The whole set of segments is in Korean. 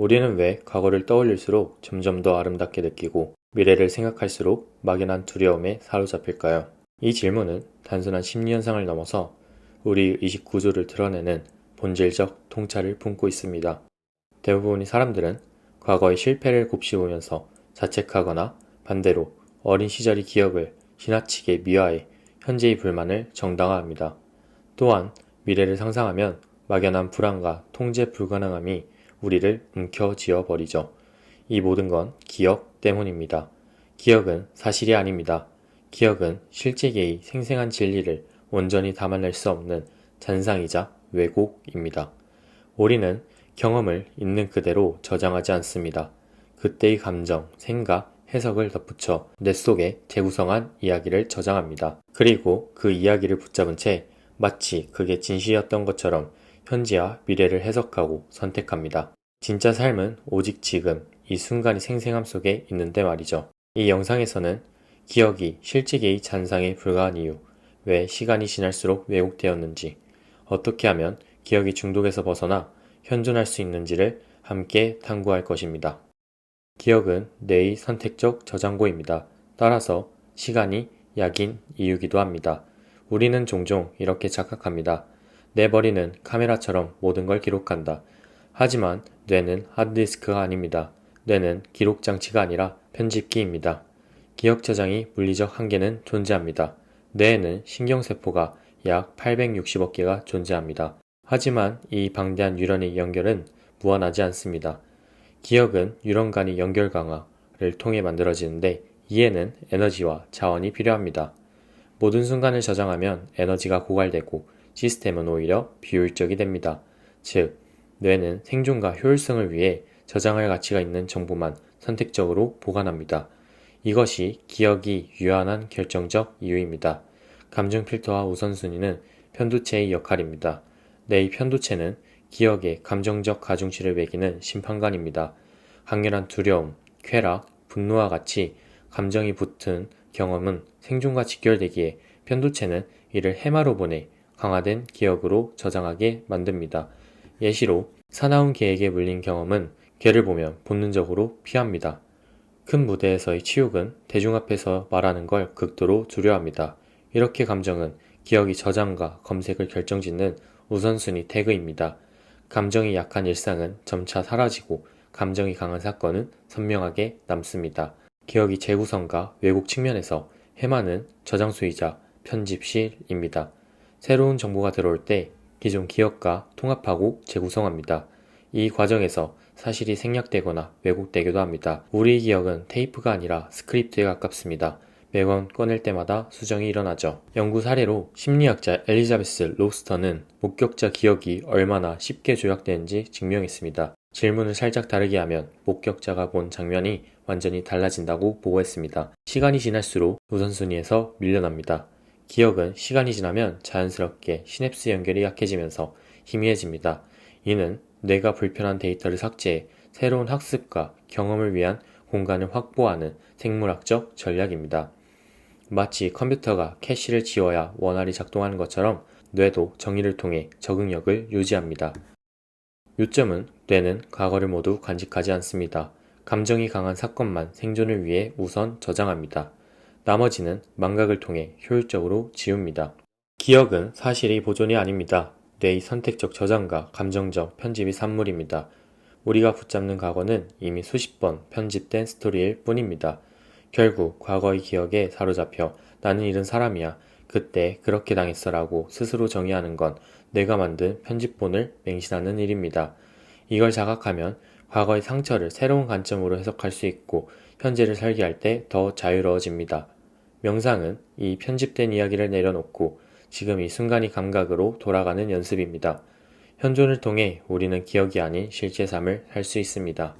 우리는 왜 과거를 떠올릴수록 점점 더 아름답게 느끼고 미래를 생각할수록 막연한 두려움에 사로잡힐까요? 이 질문은 단순한 심리 현상을 넘어서 우리 의식 구조를 드러내는 본질적 통찰을 품고 있습니다. 대부분의 사람들은 과거의 실패를 곱씹으면서 자책하거나 반대로 어린 시절의 기억을 지나치게 미화해 현재의 불만을 정당화합니다. 또한 미래를 상상하면 막연한 불안과 통제 불가능함이 우리를 움켜쥐어 버리죠. 이 모든 건 기억 때문입니다. 기억은 사실이 아닙니다. 기억은 실제계의 생생한 진리를 온전히 담아낼 수 없는 잔상이자 왜곡입니다. 우리는 경험을 있는 그대로 저장하지 않습니다. 그때의 감정, 생각, 해석을 덧붙여 뇌 속에 재구성한 이야기를 저장합니다. 그리고 그 이야기를 붙잡은 채 마치 그게 진실이었던 것처럼 현재와 미래를 해석하고 선택합니다. 진짜 삶은 오직 지금, 이 순간이 생생함 속에 있는데 말이죠. 이 영상에서는 기억이 실제계의 잔상에 불과한 이유, 왜 시간이 지날수록 왜곡되었는지, 어떻게 하면 기억이 중독에서 벗어나 현존할 수 있는지를 함께 탐구할 것입니다. 기억은 뇌의 선택적 저장고입니다. 따라서 시간이 약인 이유기도 합니다. 우리는 종종 이렇게 착각합니다. 내 머리는 카메라처럼 모든 걸 기록한다. 하지만 뇌는 하드디스크가 아닙니다. 뇌는 기록 장치가 아니라 편집기입니다. 기억 저장이 물리적 한계는 존재합니다. 뇌에는 신경세포가 약 860억 개가 존재합니다. 하지만 이 방대한 뉴런의 연결은 무한하지 않습니다. 기억은 뉴런 간의 연결 강화를 통해 만들어지는데 이에는 에너지와 자원이 필요합니다. 모든 순간을 저장하면 에너지가 고갈되고 시스템은 오히려 비효율적이 됩니다. 즉, 뇌는 생존과 효율성을 위해 저장할 가치가 있는 정보만 선택적으로 보관합니다. 이것이 기억이 유한한 결정적 이유입니다. 감정 필터와 우선순위는 편두체의 역할입니다. 뇌의 편두체는 기억에 감정적 가중치를 매기는 심판관입니다. 강렬한 두려움, 쾌락, 분노와 같이 감정이 붙은 경험은 생존과 직결되기에 편두체는 이를 해마로 보내 강화된 기억으로 저장하게 만듭니다. 예시로 사나운 개에게 물린 경험은 개를 보면 본능적으로 피합니다. 큰 무대에서의 치욕은 대중 앞에서 말하는 걸 극도로 두려워합니다. 이렇게 감정은 기억의 저장과 검색을 결정짓는 우선순위 태그입니다. 감정이 약한 일상은 점차 사라지고 감정이 강한 사건은 선명하게 남습니다. 기억의 재구성과 왜곡 측면에서 해마는 저장소이자 편집실입니다. 새로운 정보가 들어올 때 기존 기억과 통합하고 재구성합니다. 이 과정에서 사실이 생략되거나 왜곡되기도 합니다. 우리의 기억은 테이프가 아니라 스크립트에 가깝습니다. 매번 꺼낼 때마다 수정이 일어나죠. 연구 사례로 심리학자 엘리자베스 로스터는 목격자 기억이 얼마나 쉽게 조작되는지 증명했습니다. 질문을 살짝 다르게 하면 목격자가 본 장면이 완전히 달라진다고 보고했습니다. 시간이 지날수록 우선순위에서 밀려납니다. 기억은 시간이 지나면 자연스럽게 시냅스 연결이 약해지면서 희미해집니다. 이는 뇌가 불편한 데이터를 삭제해 새로운 학습과 경험을 위한 공간을 확보하는 생물학적 전략입니다. 마치 컴퓨터가 캐시를 지워야 원활히 작동하는 것처럼 뇌도 정의를 통해 적응력을 유지합니다. 요점은 뇌는 과거를 모두 간직하지 않습니다. 감정이 강한 사건만 생존을 위해 우선 저장합니다. 나머지는 망각을 통해 효율적으로 지웁니다. 기억은 사실의 보존이 아닙니다. 뇌의 선택적 저장과 감정적 편집이 산물입니다. 우리가 붙잡는 과거는 이미 수십 번 편집된 스토리일 뿐입니다. 결국 과거의 기억에 사로잡혀 나는 이런 사람이야, 그때 그렇게 당했어라고 스스로 정의하는 건 내가 만든 편집본을 맹신하는 일입니다. 이걸 자각하면 과거의 상처를 새로운 관점으로 해석할 수 있고 현재를 설계할 때 더 자유로워집니다. 명상은 이 편집된 이야기를 내려놓고 지금 이 순간의 감각으로 돌아가는 연습입니다. 현존을 통해 우리는 기억이 아닌 실제 삶을 살 수 있습니다.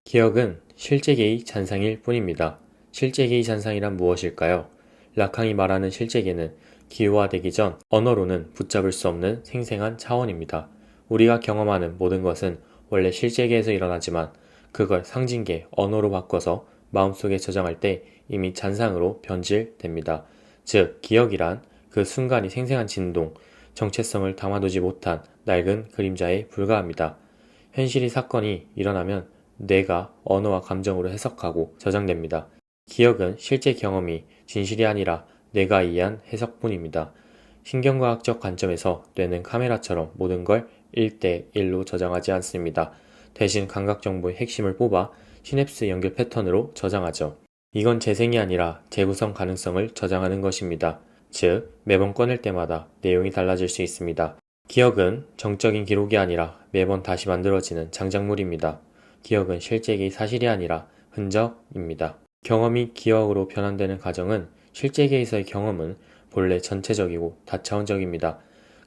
기억은 실제계의 잔상일 뿐입니다. 실제계의 잔상이란 무엇일까요? 라칸이 말하는 실제계는 기호화되기 전 언어로는 붙잡을 수 없는 생생한 차원입니다. 우리가 경험하는 모든 것은 원래 실제계에서 일어나지만 그걸 상징계, 언어로 바꿔서 마음속에 저장할 때 이미 잔상으로 변질됩니다. 즉, 기억이란 그 순간이 생생한 진동, 정체성을 담아두지 못한 낡은 그림자에 불과합니다. 현실이 사건이 일어나면 뇌가 언어와 감정으로 해석하고 저장됩니다. 기억은 실제 경험이 진실이 아니라 뇌가 이해한 해석뿐입니다. 신경과학적 관점에서 뇌는 카메라처럼 모든 걸 1대1로 저장하지 않습니다. 대신 감각정보의 핵심을 뽑아 시냅스 연결 패턴으로 저장하죠. 이건 재생이 아니라 재구성 가능성을 저장하는 것입니다. 즉, 매번 꺼낼 때마다 내용이 달라질 수 있습니다. 기억은 정적인 기록이 아니라 매번 다시 만들어지는 장작물입니다. 기억은 실제의 사실이 아니라 흔적입니다. 경험이 기억으로 변환되는 과정은 실제계에서의 경험은 본래 전체적이고 다차원적입니다.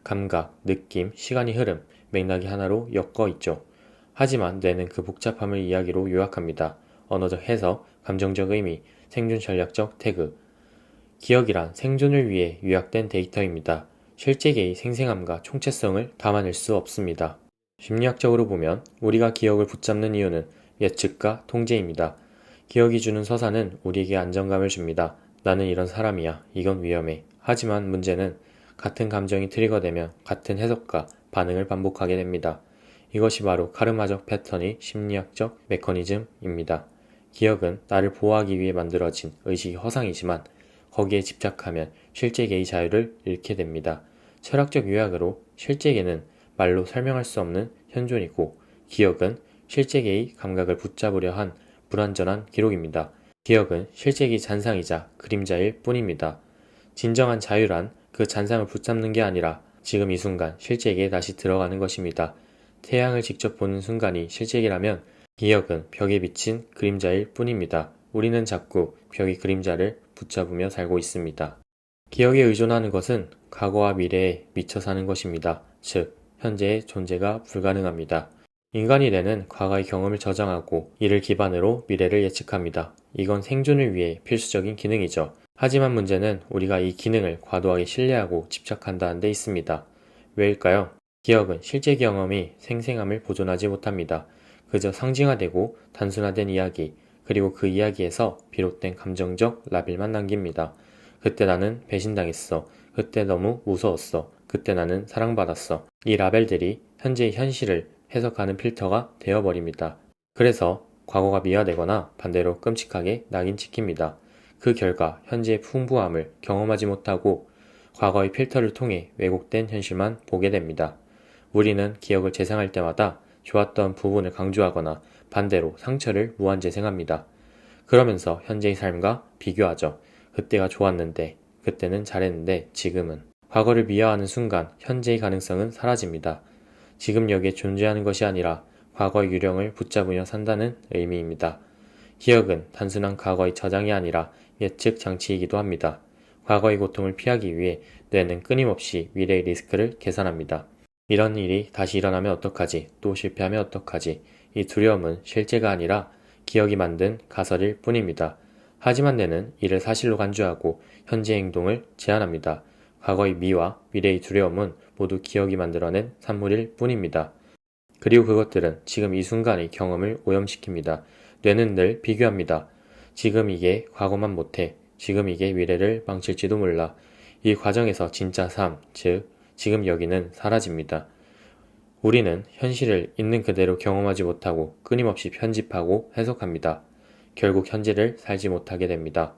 감각, 느낌, 시간의 흐름, 맥락이 하나로 엮어 있죠. 하지만 뇌는 그 복잡함을 이야기로 요약합니다. 언어적 해석, 감정적 의미, 생존 전략적 태그. 기억이란 생존을 위해 요약된 데이터입니다. 실제계의 생생함과 총체성을 담아낼 수 없습니다. 심리학적으로 보면 우리가 기억을 붙잡는 이유는 예측과 통제입니다. 기억이 주는 서사는 우리에게 안정감을 줍니다. 나는 이런 사람이야. 이건 위험해. 하지만 문제는 같은 감정이 트리거되면 같은 해석과 반응을 반복하게 됩니다. 이것이 바로 카르마적 패턴의 심리학적 메커니즘입니다. 기억은 나를 보호하기 위해 만들어진 의식의 허상이지만 거기에 집착하면 실제계의 자유를 잃게 됩니다. 철학적 요약으로 실제계는 말로 설명할 수 없는 현존이고 기억은 실제계의 감각을 붙잡으려 한 불완전한 기록입니다. 기억은 실제계의 잔상이자 그림자일 뿐입니다. 진정한 자유란 그 잔상을 붙잡는 게 아니라 지금 이 순간 실제계에 다시 들어가는 것입니다. 태양을 직접 보는 순간이 실제계라면 기억은 벽에 비친 그림자일 뿐입니다. 우리는 자꾸 벽의 그림자를 붙잡으며 살고 있습니다. 기억에 의존하는 것은 과거와 미래에 미쳐 사는 것입니다. 즉, 현재의 존재가 불가능합니다. 인간이 뇌는 과거의 경험을 저장하고 이를 기반으로 미래를 예측합니다. 이건 생존을 위해 필수적인 기능이죠. 하지만 문제는 우리가 이 기능을 과도하게 신뢰하고 집착한다는 데 있습니다. 왜일까요? 기억은 실제 경험이 생생함을 보존하지 못합니다. 그저 상징화되고 단순화된 이야기, 그리고 그 이야기에서 비롯된 감정적 라벨만 남깁니다. 그때 나는 배신당했어. 그때 너무 무서웠어. 그때 나는 사랑받았어. 이 라벨들이 현재의 현실을 해석하는 필터가 되어버립니다. 그래서 과거가 미화되거나 반대로 끔찍하게 낙인 찍힙니다. 그 결과 현재의 풍부함을 경험하지 못하고 과거의 필터를 통해 왜곡된 현실만 보게 됩니다. 우리는 기억을 재생할 때마다 좋았던 부분을 강조하거나 반대로 상처를 무한재생합니다. 그러면서 현재의 삶과 비교하죠. 그때가 좋았는데, 그때는 잘했는데, 지금은. 과거를 미화하는 순간 현재의 가능성은 사라집니다. 지금 여기에 존재하는 것이 아니라 과거의 유령을 붙잡으며 산다는 의미입니다. 기억은 단순한 과거의 저장이 아니라 예측 장치이기도 합니다. 과거의 고통을 피하기 위해 뇌는 끊임없이 미래의 리스크를 계산합니다. 이런 일이 다시 일어나면 어떡하지? 또 실패하면 어떡하지? 이 두려움은 실제가 아니라 기억이 만든 가설일 뿐입니다. 하지만 뇌는 이를 사실로 간주하고 현재 행동을 제한합니다. 과거의 미와 미래의 두려움은 모두 기억이 만들어낸 산물일 뿐입니다. 그리고 그것들은 지금 이 순간의 경험을 오염시킵니다. 뇌는 늘 비교합니다. 지금 이게 과거만 못해. 지금 이게 미래를 망칠지도 몰라. 이 과정에서 진짜 삶, 즉 지금 여기는 사라집니다. 우리는 현실을 있는 그대로 경험하지 못하고 끊임없이 편집하고 해석합니다. 결국 현재를 살지 못하게 됩니다.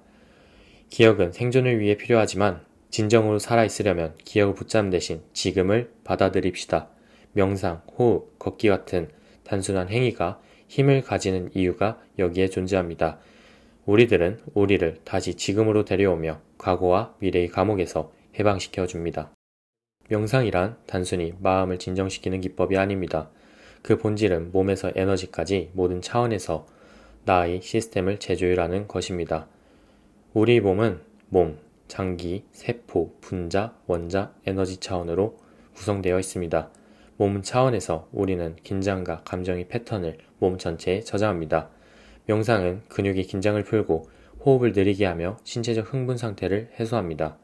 기억은 생존을 위해 필요하지만 진정으로 살아있으려면 기억을 붙잡는 대신 지금을 받아들입시다. 명상, 호흡, 걷기 같은 단순한 행위가 힘을 가지는 이유가 여기에 존재합니다. 우리들은 우리를 다시 지금으로 데려오며 과거와 미래의 감옥에서 해방시켜 줍니다. 명상이란 단순히 마음을 진정시키는 기법이 아닙니다. 그 본질은 몸에서 에너지까지 모든 차원에서 나의 시스템을 재조율하는 것입니다. 우리 몸은 몸, 장기, 세포, 분자, 원자, 에너지 차원으로 구성되어 있습니다. 몸 차원에서 우리는 긴장과 감정의 패턴을 몸 전체에 저장합니다. 명상은 근육의 긴장을 풀고 호흡을 느리게 하며 신체적 흥분 상태를 해소합니다.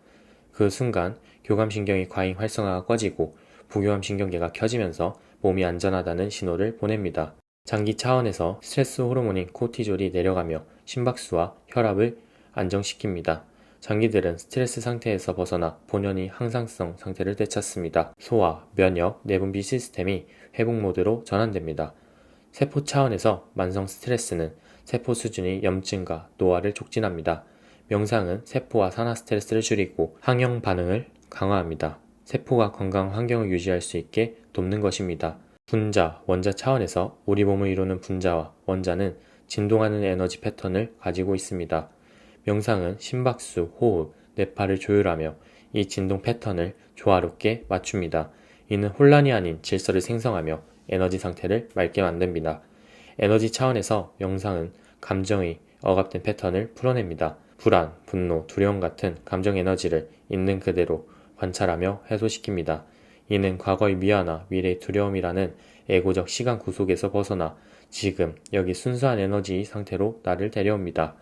그 순간 교감신경의 과잉 활성화가 꺼지고 부교감신경계가 켜지면서 몸이 안전하다는 신호를 보냅니다. 장기 차원에서 스트레스 호르몬인 코티졸이 내려가며 심박수와 혈압을 안정시킵니다. 장기들은 스트레스 상태에서 벗어나 본연의 항상성 상태를 되찾습니다. 소화, 면역, 내분비 시스템이 회복 모드로 전환됩니다. 세포 차원에서 만성 스트레스는 세포 수준의 염증과 노화를 촉진합니다. 명상은 세포와 산화 스트레스를 줄이고 항형 반응을 강화합니다. 세포가 건강한 환경을 유지할 수 있게 돕는 것입니다. 분자, 원자 차원에서 우리 몸을 이루는 분자와 원자는 진동하는 에너지 패턴을 가지고 있습니다. 명상은 심박수, 호흡, 뇌파를 조율하며 이 진동 패턴을 조화롭게 맞춥니다. 이는 혼란이 아닌 질서를 생성하며 에너지 상태를 맑게 만듭니다. 에너지 차원에서 명상은 감정의 억압된 패턴을 풀어냅니다. 불안, 분노, 두려움 같은 감정 에너지를 있는 그대로 관찰하며 해소시킵니다. 이는 과거의 미화나 미래의 두려움이라는 에고적 시간 구속에서 벗어나 지금, 여기 순수한 에너지 상태로 나를 데려옵니다.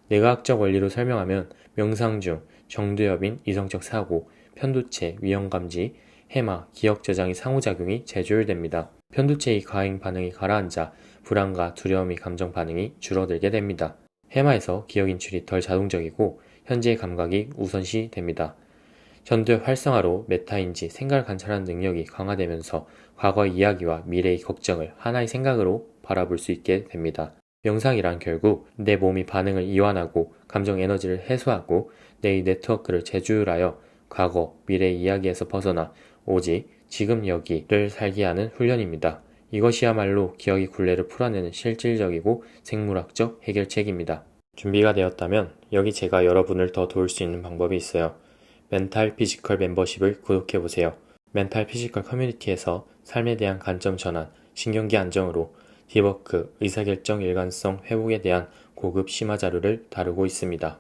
뇌과학적 원리로 설명하면 명상 중 정두엽인 이성적 사고, 편두체, 위험감지, 해마, 기억 저장의 상호작용이 재조율됩니다. 편두체의 과잉 반응이 가라앉아 불안과 두려움의 감정 반응이 줄어들게 됩니다. 해마에서 기억 인출이 덜 자동적이고 현재의 감각이 우선시 됩니다. 전두엽 활성화로 메타인지 생각을 관찰하는 능력이 강화되면서 과거의 이야기와 미래의 걱정을 하나의 생각으로 바라볼 수 있게 됩니다. 명상이란 결국 내 몸이 반응을 이완하고 감정 에너지를 해소하고 내 네트워크를 재조율하여 과거, 미래의 이야기에서 벗어나 오직 지금 여기를 살게 하는 훈련입니다. 이것이야말로 기억의 굴레를 풀어내는 실질적이고 생물학적 해결책입니다. 준비가 되었다면 여기 제가 여러분을 더 도울 수 있는 방법이 있어요. 멘탈 피지컬 멤버십을 구독해보세요. 멘탈 피지컬 커뮤니티에서 삶에 대한 관점 전환, 신경기 안정으로 디버크, 의사결정 일관성 회복에 대한 고급 심화 자료를 다루고 있습니다.